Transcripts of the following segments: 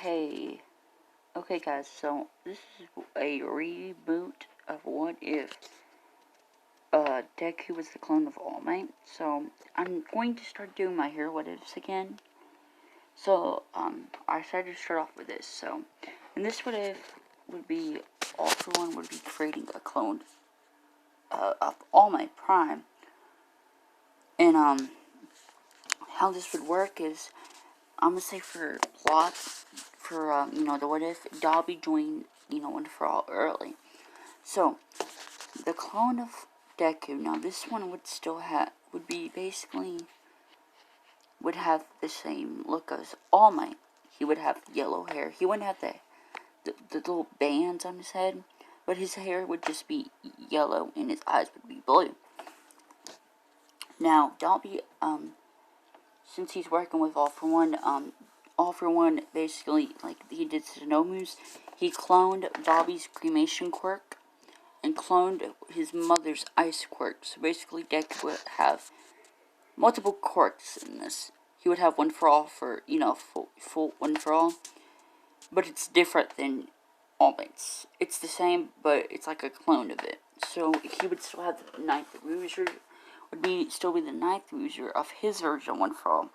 Okay guys, so this is a reboot of What If Deku was the clone of All Might. So I'm going to start doing my hero what ifs again. So I decided to start off with this. So and this what if would be All For One would be creating a clone of All Might Prime. And how this would work is I'm gonna say for plot for the what if Dobby joined One For All early. So the clone of Deku, now this one would still would have the same look as All Might. He would have yellow hair. He wouldn't have the little bands on his head, but his hair would just be yellow and his eyes would be blue. Now Dobby, since he's working with All For One basically, like he did Sonomu's, he cloned Dobby's cremation quirk and cloned his mother's ice quirk. So basically Deku would have multiple quirks in this. He would have One For All for, full One For All. But it's different than All Might's. It's the same, but it's like a clone of it. So he would still have the ninth user, still be the ninth user of his version of One For All.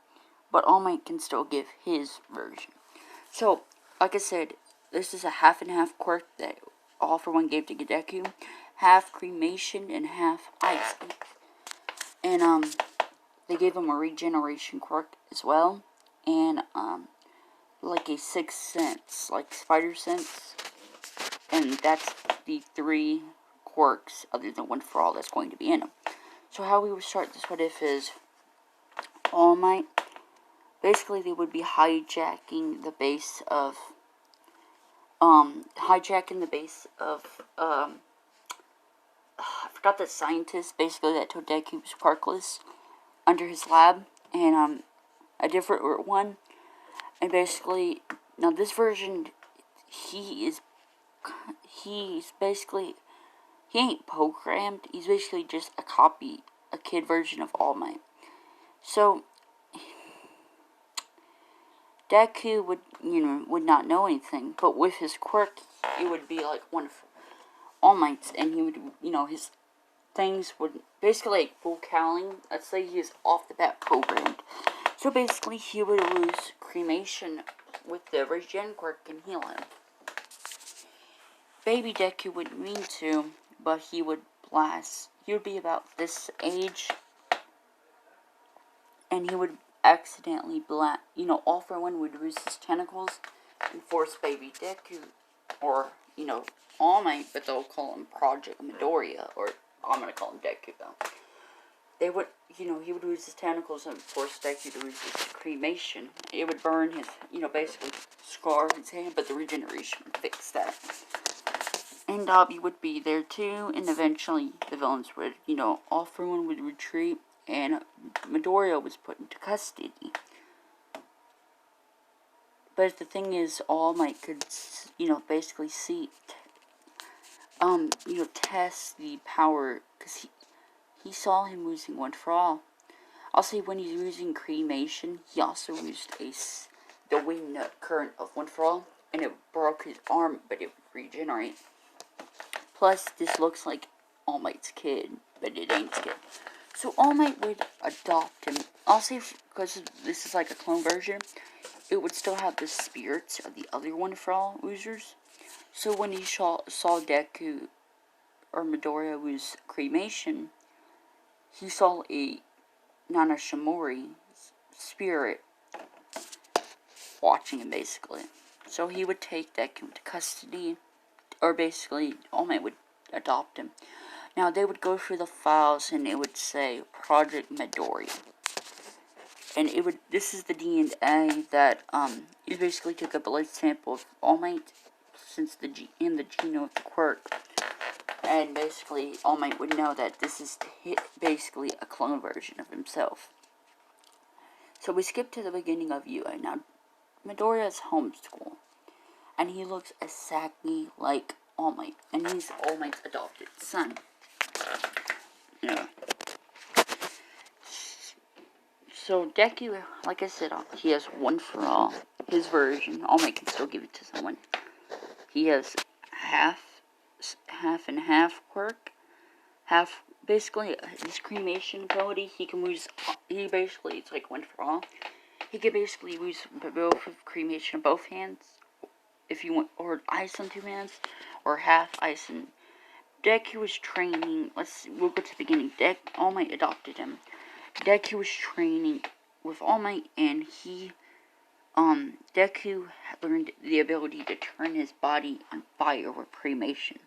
But All Might can still give his version. So, like I said, this is a half and half quirk that All For One gave to Deku. Half cremation and half ice. And they gave him a regeneration quirk as well. And like a sixth sense, like spider sense. And that's the 3 quirks other than One For All that's going to be in him. So how we would start this what if is All Might. Basically, they would be hijacking the base of, I forgot that scientist, basically, that told Deku was Parkless, under his lab, and, a different one, and basically, now this version, he's basically, he ain't programmed, he's basically just a copy, a kid version of All Might. So Deku would not know anything, but with his quirk, it would be like one of All Might's, and he would, his things would, basically like full cowling, let's say he is off the bat programmed. So basically, he would lose cremation with the regen quirk and heal him. Baby Deku wouldn't mean to, but he would blast. He would be about this age, and he would accidentally blast, All For One would lose his tentacles and force Baby Deku, or, All Might, but they'll call him Project Midoriya, or I'm gonna call him Deku though. They would, he would lose his tentacles and force Deku to lose his cremation. It would burn his, basically scar his hand, but the regeneration would fix that. And Dobby would be there too, and eventually the villains would, All For One would retreat, and Midoriya was put into custody. But the thing is, All Might could, basically test the power, because he saw him losing One For All. I'll say when he's losing cremation, he also used the wind current of One For All, and it broke his arm, but it would regenerate. Plus, this looks like All Might's kid, but it ain't his kid. So All Might would adopt him. I'll say, because this is like a clone version, it would still have the spirits of the other One For All users. So when he saw Deku or Midoriya lose cremation, he saw a Nanashimori spirit watching him, basically. So he would take Deku into custody, or basically All Might would adopt him. Now, they would go through the files, and it would say Project Midoriya. And this is the DNA that, it basically took a blood sample of All Might, since in the genome of the quirk. And basically, All Might would know that this is basically a clone version of himself. So we skip to the beginning of UA. Now, Midoriya's homeschool. And he looks exactly like All Might. And he's All Might's adopted son. Yeah. So Deku, like I said, he has One For All. his version, All Might can still give it to someone. He has half and half quirk. Half, basically, his cremation ability, he basically, it's like one for all. He can basically use both of cremation in both hands, if you want, or ice on 2 hands, or half ice and Deku was training, we'll go to the beginning. All Might adopted him. Deku was training with All Might, and Deku learned the ability to turn his body on fire with cremation.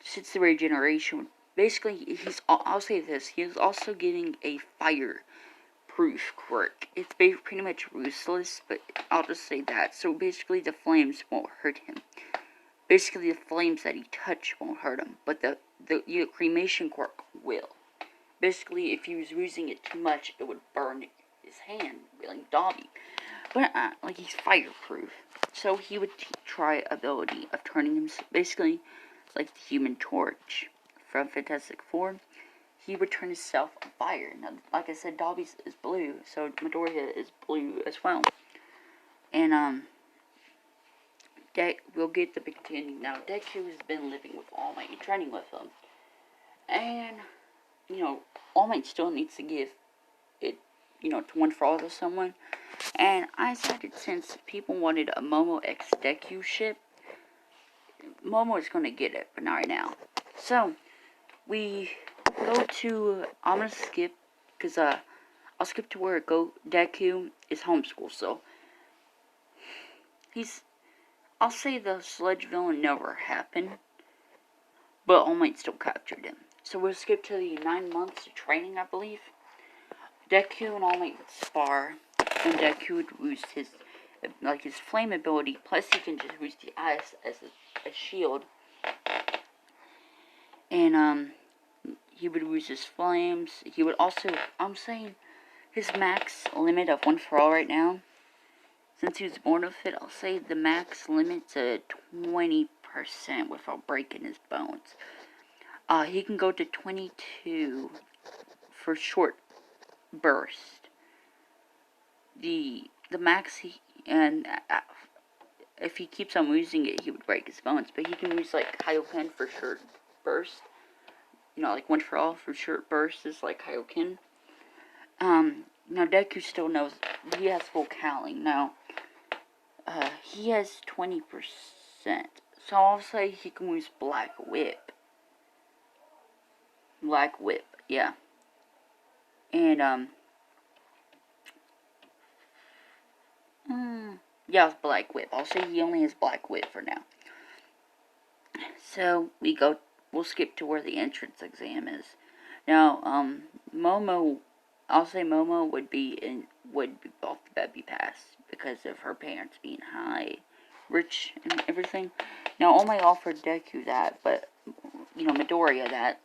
Since the regeneration, basically, I'll say this, he's also getting a fire-proof quirk. It's pretty much useless, but I'll just say that. So basically, the flames won't hurt him. Basically, the flames that he touched won't hurt him, but the cremation quirk will. Basically, if he was using it too much, it would burn his hand, like Dobby. But, like, he's fireproof. So he would try ability of turning him, basically, like the Human Torch from Fantastic Four. He would turn himself on fire. Now, like I said, Dobby is blue, so Midoriya is blue as well. And, we'll get the beginning now. Deku has been living with All Might and training with him. And, All Might still needs to give it, to one for all to someone. And I decided, since people wanted a Momo x Deku ship, Momo is going to get it, but not right now. So, we go to, I'm going to skip, because, I'll skip to where Deku is homeschooled, so, I'll say the Sledge villain never happened, but All Might still captured him. So we'll skip to the 9 months of training, I believe. Deku and All Might would spar, and Deku would use his flame ability, plus he can just use the ice as a shield. And, he would use his flames. He would also, I'm saying, his max limit of one for all right now, since he was born with it, I'll say the max limit to 20% without breaking his bones. He can go to 22 for short burst. The max if he keeps on using it, he would break his bones. But he can use like Kaioken for short burst. Like one for all for short burst is like Kaioken. Now Deku still knows he has full cowling now. He has 20%. So I'll say he can use Black Whip. Black Whip, yeah. And, yeah, it's Black Whip. I'll say he only has Black Whip for now. So, we'll skip to where the entrance exam is. Now, Momo, I'll say Momo would be off the Baby Pass because of her parents being rich and everything. Now, All Might offered Deku that, but, Midoriya that.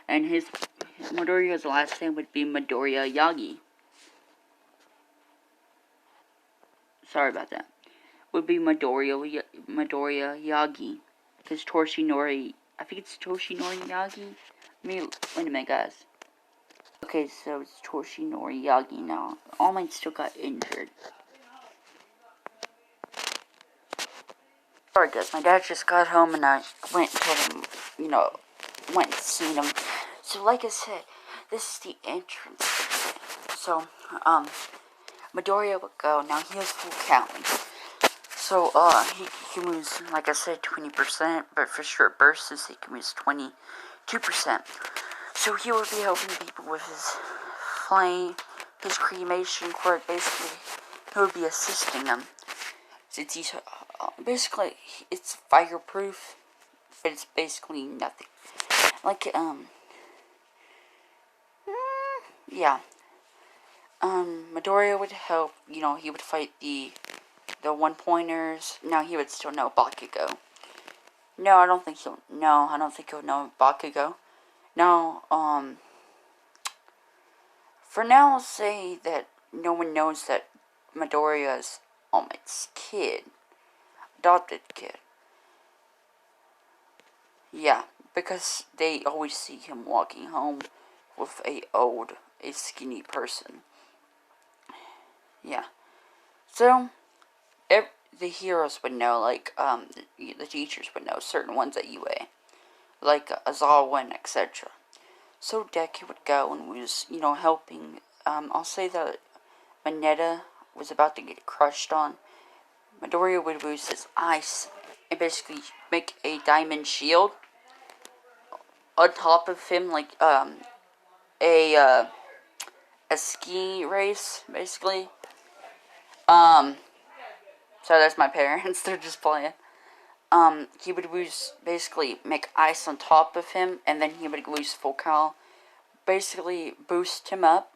And Midoriya's last name would be Midoriya Yagi. Sorry about that. Would be Midoriya Yagi. Because Toshinori, I think it's Toshinori Yagi. Wait a minute, guys. Okay, so it's Toshinori Yagi now. All Might still got injured. Sorry guys, my dad just got home and I went and told him, went and seen him. So like I said, this is the entrance. So, Midoriya would go. Now he has full counting. So, he can use, like I said, 20%, but for short bursts, he can use 22%. So he would be helping people with his flame, his cremation quirk, basically. He would be assisting them. Since he's, basically, it's fireproof, but it's basically nothing. Like, yeah. Midoriya would help, he would fight the one-pointers. Now he would still know Bakugo. No, I don't think he'll know Bakugo. Now, for now, I'll say that no one knows that Midoriya's All Might's kid. Adopted kid. Yeah, because they always see him walking home with a skinny person. Yeah. So, the heroes would know, like, the teachers would know certain ones at UA, like Azawa and etc. So Deku would go and was, helping. I'll say that Mineta was about to get crushed on. Midoriya would use his ice and basically make a diamond shield on top of him, like a ski race, basically. So that's my parents. They're just playing. He would use basically make ice on top of him, and then he would use full cal, basically boost him up,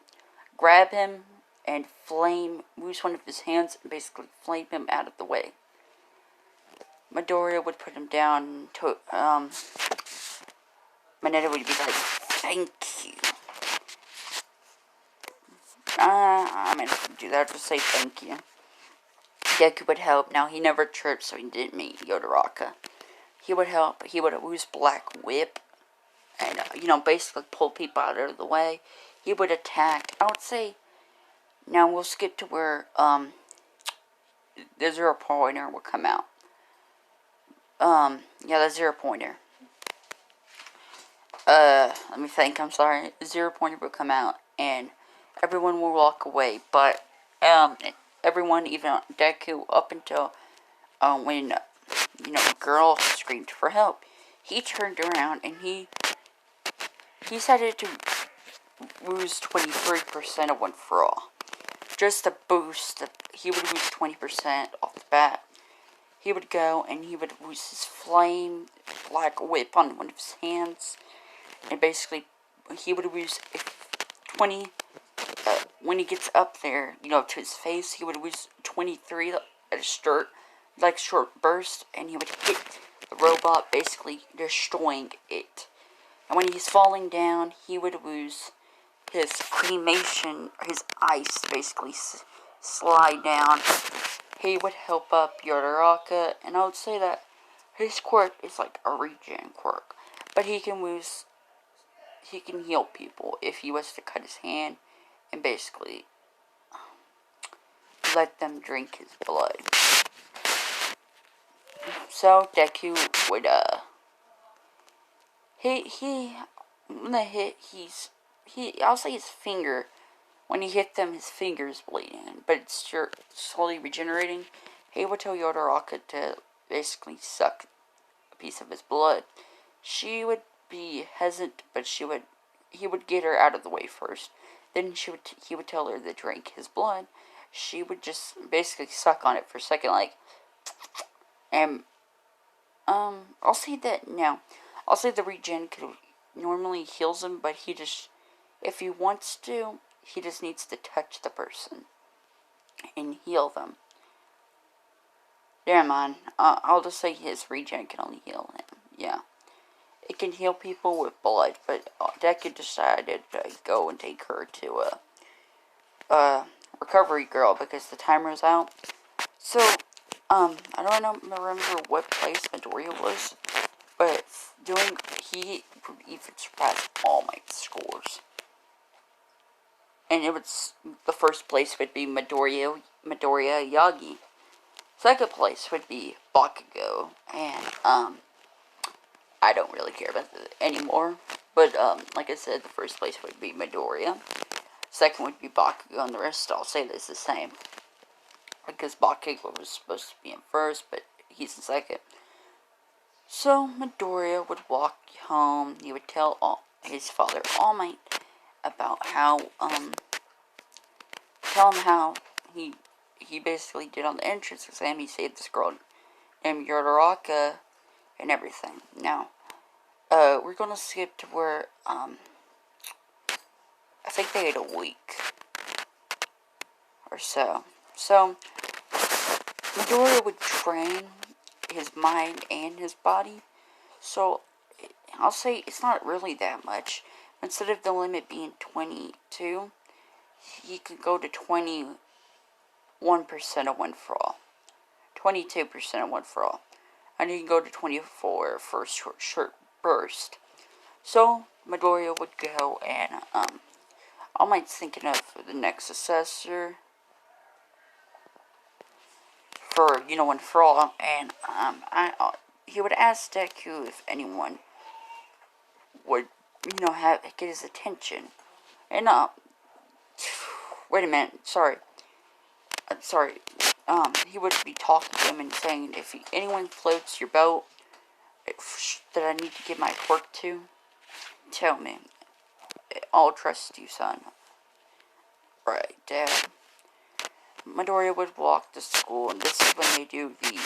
grab him, and use one of his hands, and basically flame him out of the way. Midoriya would put him down. Mineta would be like, "Thank you." I'm gonna do that to say thank you. Deku would help. Now, he never tripped, so he didn't meet Yodoraka. He would help. He would use Black Whip and, basically pull people out of the way. He would attack. I would say, now we'll skip to where, the Zero Pointer will come out. The Zero Pointer. Let me think, I'm sorry. The Zero Pointer will come out, and everyone will walk away, but, everyone, even Deku, up until, when, a girl screamed for help, he turned around, and he decided to lose 23% of One For All. Just to boost, he would lose 20% off the bat. He would go, and he would use his flame Black Whip on one of his hands, and basically, he would use 20, when he gets up there, to his face, he would use 23 at a short burst, and he would hit the robot, basically destroying it. And when he's falling down, he would use his cremation, his ice, basically slide down. He would help up Yodoraka, and I would say that his quirk is like a regen quirk, but he can heal people if he was to cut his hand and basically let them drink his blood. So Deku would I'll say his finger, when he hit them, his finger's bleeding, but it's slowly regenerating. He would tell Yodoraka to basically suck a piece of his blood. She would be hesitant, but he would get her out of the way first. Then he would tell her to drink his blood. She would just basically suck on it for a second, like, and, I'll say the regen normally heals him, but if he wants to, he just needs to touch the person and heal them. Never mind. I'll just say his regen can only heal him. Yeah. It can heal people with blood, but Deku decided to go and take her to a recovery girl because the timer's out. So, I don't remember what place Midoriya was, but he even surpassed all my scores. And the first place would be Midoriya Yagi. Second place would be Bakugo, and, I don't really care about it anymore, but, like I said, the first place would be Midoriya. Second would be Bakugo, and the rest I'll say this the same. Because Bakugo was supposed to be in first, but he's in second. So, Midoriya would walk home. He would tell his father, All Might, about how, tell him how he basically did on the entrance exam. He saved this girl named Yodoraka and everything. Now, we're gonna skip to where, I think they had a week or so. So, Midoriya would train his mind and his body. So, I'll say it's not really that much. Instead of the limit being 22, he could go to 21% of One For All. 22% of One For All. And he can go to 24 for a short burst. So, Midoriya would go and, All Might's thinking of the next successor for, and for all, and, he would ask Deku if anyone would, get his attention, and, wait a minute, sorry, he would be talking to him and saying, if anyone floats your boat that I need to give my quirk to, tell me. I'll trust you, son. Right, Dad. Midoriya would walk to school, and this is when they do the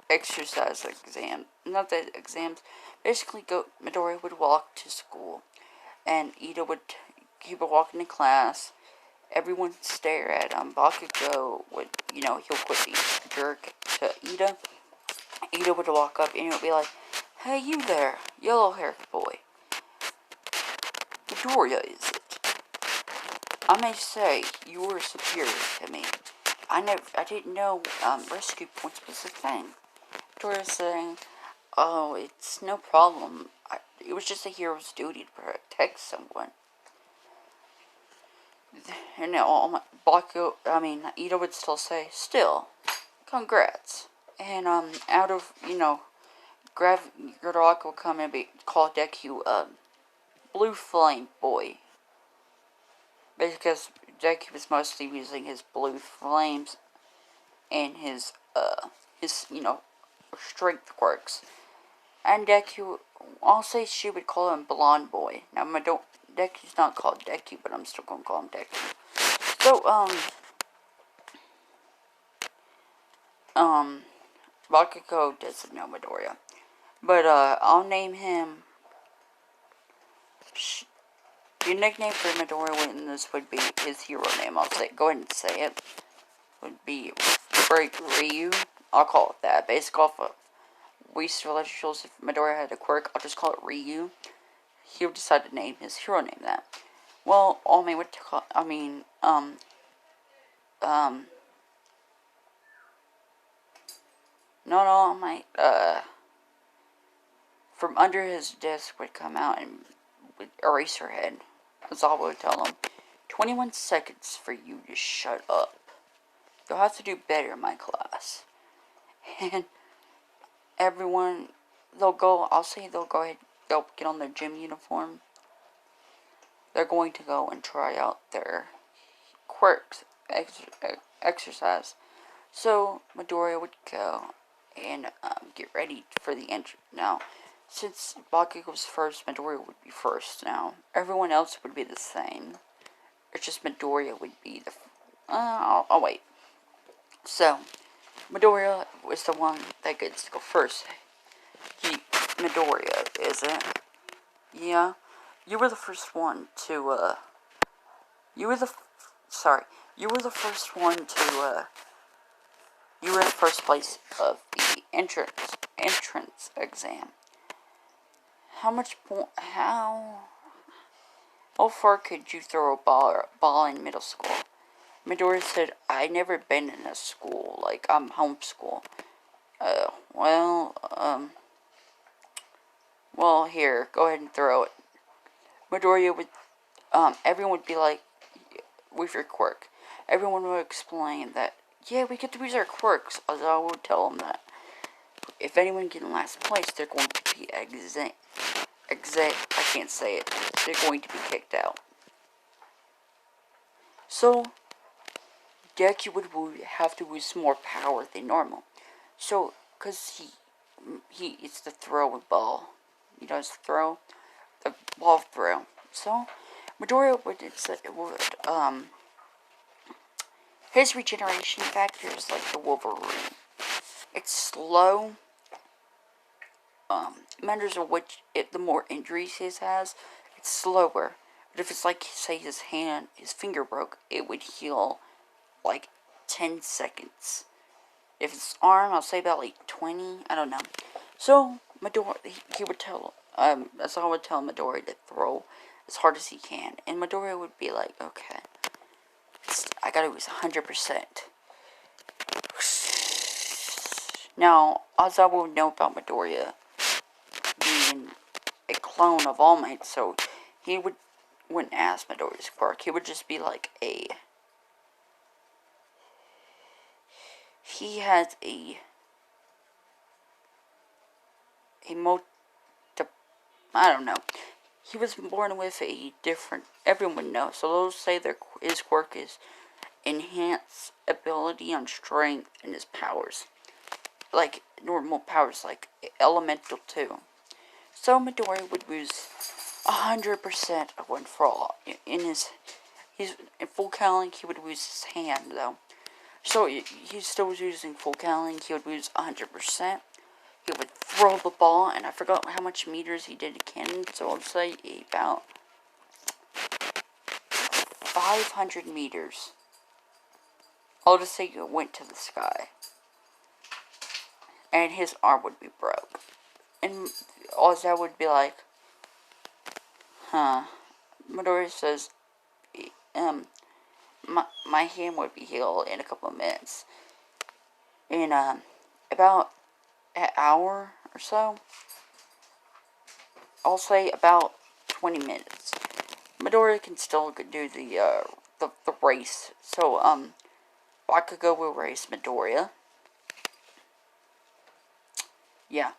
exercise exam. Not the exams. Basically, Midoriya would walk to school, and Ida would keep walking to class. Everyone would stare at him. Bakugo would, he'll quit being a jerk to Ida. Ida would walk up, and he would be like, "Hey, you there, yellow-haired boy. Midoriya, is it? I may say, you were superior to me. I didn't know, rescue points was a thing." Midoriya saying, "Oh, it's no problem. It was just a hero's duty to protect someone." And Ida would still say, "Still, congrats." And, out of, Gravrock will come and call Deku, Blue Flame Boy. Because Deku was mostly using his blue flames and his strength quirks. And Deku, I'll say she would call him Blonde Boy. Now, Deku's not called Deku, but I'm still gonna call him Deku. So, Bakugo doesn't know Midoriya. But, I'll name him... The nickname for Midoriya in this would be his hero name. Go ahead and say it. Would be Ryu. I'll call it that. Based off of Weast Relationships, if Midoriya had a quirk, I'll just call it Ryu. He would decide to name his hero name that. Well, from under his desk would come out and would erase her head. That's all would tell him. 21 seconds for you to shut up. You'll have to do better in my class. And everyone, they'll go ahead, they'll get on their gym uniform. They're going to go and try out their quirks, exercise. So, Midoriya would go and get ready for the entry. Now, since Bakugo was first, Midoriya would be first. Now, everyone else would be the same. It's just Midoriya would be the... I'll wait. So, Midoriya was the one that gets to go first. Midoriya, is it? Yeah. You were the first one to, You were the first one to, You were in first place of the entrance exam. How far could you throw a ball in middle school? Midoriya said, "I never been in a school, like, I'm homeschool." Well, here, go ahead and throw it. Midoriya would, everyone would be like, with your quirk. Everyone would explain that, yeah, we get to use our quirks. As I would tell them that if anyone gets in last place, they're going to be I can't say it. They're going to be kicked out. So, Deku would have to use more power than normal. So, because it's the throw with ball. He does throw, the ball throw. So, Midoriya would, his regeneration factor is like the Wolverine. It's slow. Matters of the more injuries he has, it's slower. But if it's like, say, his finger broke, it would heal like 10 seconds. If it's arm, I'll say about like 20. I don't know. So Midoriya, he would tell, that's all I would tell Midoriya to throw as hard as he can, and Midoriya would be like, okay, I gotta use 100%. Now, as I would know about Midoriya being a clone of All Might, so he wouldn't ask Midoriya's quirk. He would just be like he has a mo. I don't know. He was born with a different. Everyone would know. So they'll say his quirk is enhance ability on strength and his powers, like normal powers, like elemental too. So Midori would use 100% of one for all. He's in full cowling. He would use his hand though. So he still was using full cowling. He would use 100%. He would throw the ball, and I forgot how much meters he did a cannon. So I'll say about 500 meters. I'll just say it went to the sky. And his arm would be broke. And all that would be like, Midori says, my hand would be healed in a couple of minutes. In, about an hour or so. I'll say about 20 minutes. Midori can still do the race. So, Bakugo will race Midoriya. Yeah.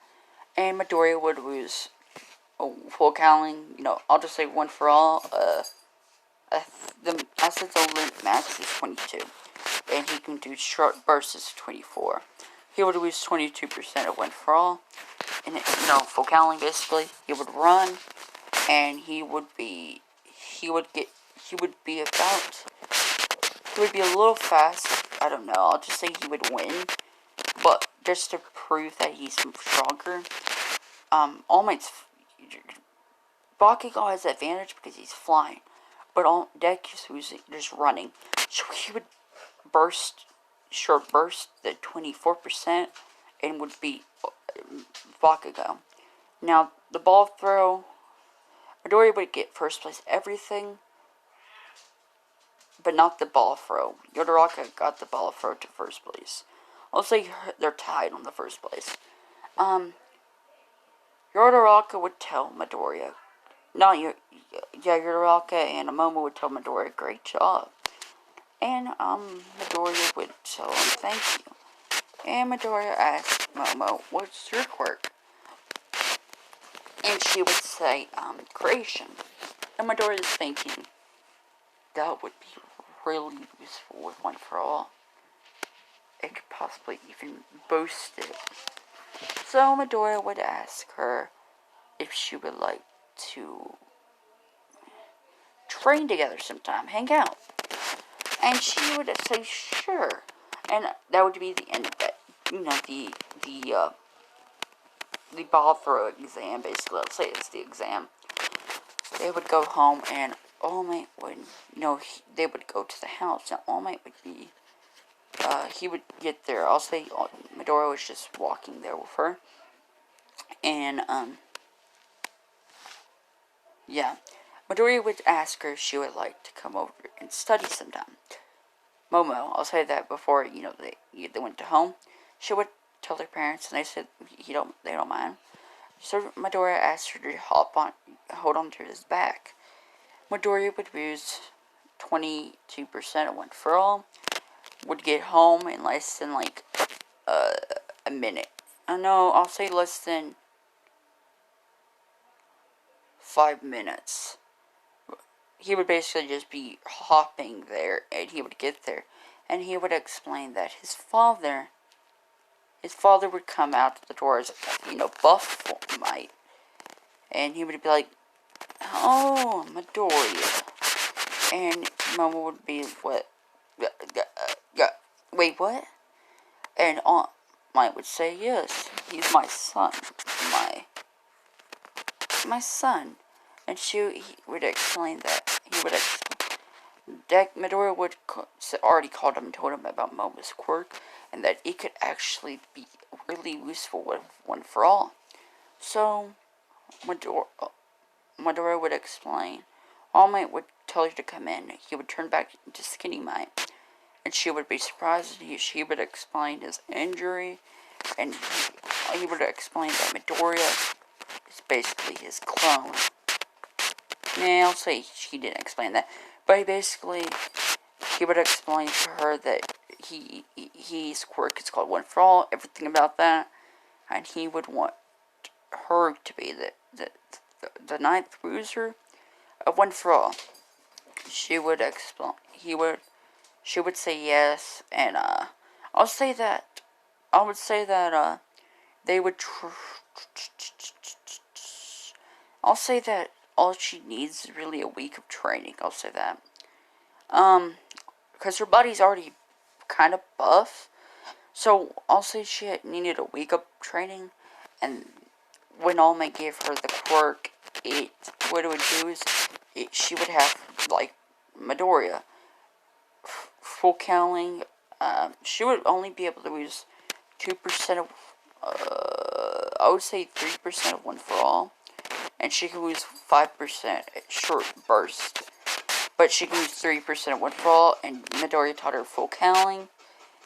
And Midoriya would lose full cowling. I'll just say one for all. I said the limit max is 22. And he can do short bursts of 24. He would lose 22% of one for all. And, full cowling basically. He would run. And he would be a little fast. I don't know. I'll just say he would win. But just to prove that he's stronger, All Might's Bakugo has the advantage because he's flying, but Deku's just running. So he would short burst the 24%, and would beat Bakugo. Now the ball throw, Midori would get first place everything, but not the ball throw. Yodoraka got the ball throw to first place. I'll say they're tied on the first place. Yodoraka would tell Midoriya. Yodoraka and Momo would tell Midoriya, great job. And, Midoriya would tell him, thank you. And Midoriya asked Momo, what's your quirk? And she would say, creation. And Midoriya's thinking, that would be really useful with one for all. It could possibly even boost it. So Midoriya would ask her if she would like to train together sometime, hang out. And she would say sure. And that would be the end of it. The ball throw exam, basically. Let's say it's the exam. They would go home, and All Might would, they would go to the house, and All Might would be, he would get there. I'll say Midoriya was just walking there with her. And, yeah. Midoriya would ask her if she would like to come over and study sometime. Momo, I'll say that before, they went to home. She would tell their parents, and they said they don't mind. So Midoriya asked her to hold on to his back. Midoriya would lose 22% of one for all. Would get home in less than a minute. No, I'll say less than 5 minutes. He would basically just be hopping there, and he would get there, and he would explain that his father would come out the door as, buff Might, and he would be like, oh, Midoriya, and Momo would be, what, wait, what? And Aunt Might would say, yes, he's my son, my son. And he would explain that. Midoriya would already called him and told him about Momo's quirk, and that it could actually be really useful with one for all. So, Midoriya would explain. All Might would tell her to come in. He would turn back into Skinny Might, and she would be surprised. She would explain his injury, and he would explain that Midoriya is basically his clone. I'll say she didn't explain that, but he would explain to her that his quirk is called One for All, everything about that, and he would want her to be the ninth user of One for All. She would explain. She would say yes, and I would say that they would. I'll say that all she needs is really a week of training. I'll say that. Because her body's already kind of buff. So I'll say she needed a week of training. And when Alma gave her the quirk, what it would do is she would have, like, Midoriya. Full counting. She would only be able to use 2% of, I would say 3% of One for All. And she can lose 5% at short bursts. But she can lose 3% of One for All, and Midoriya taught her full counting.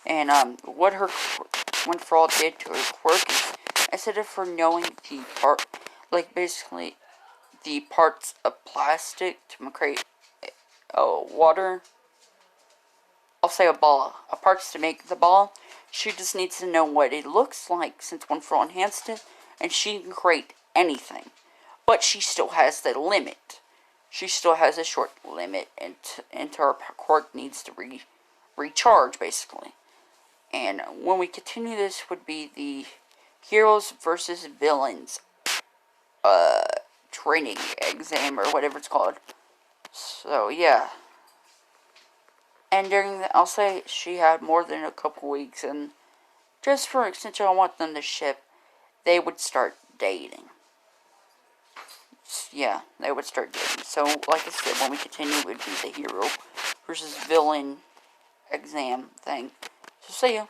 And what her One for All did to her quirk is, instead of her knowing the part, like basically the parts of plastic to create water, I'll say a ball, parts to make the ball, she just needs to know what it looks like since One for All enhanced it, and she can create anything. But she still has the limit. She still has a short limit until her quirk needs to recharge, basically. And when we continue, this would be the heroes versus villains training exam, or whatever it's called. So, yeah. And during that, I'll say she had more than a couple weeks, and just for since I want them to ship, they would start dating. Yeah, they would start dating. So, like I said, when we continue, it would be the hero versus villain exam thing. So, see ya.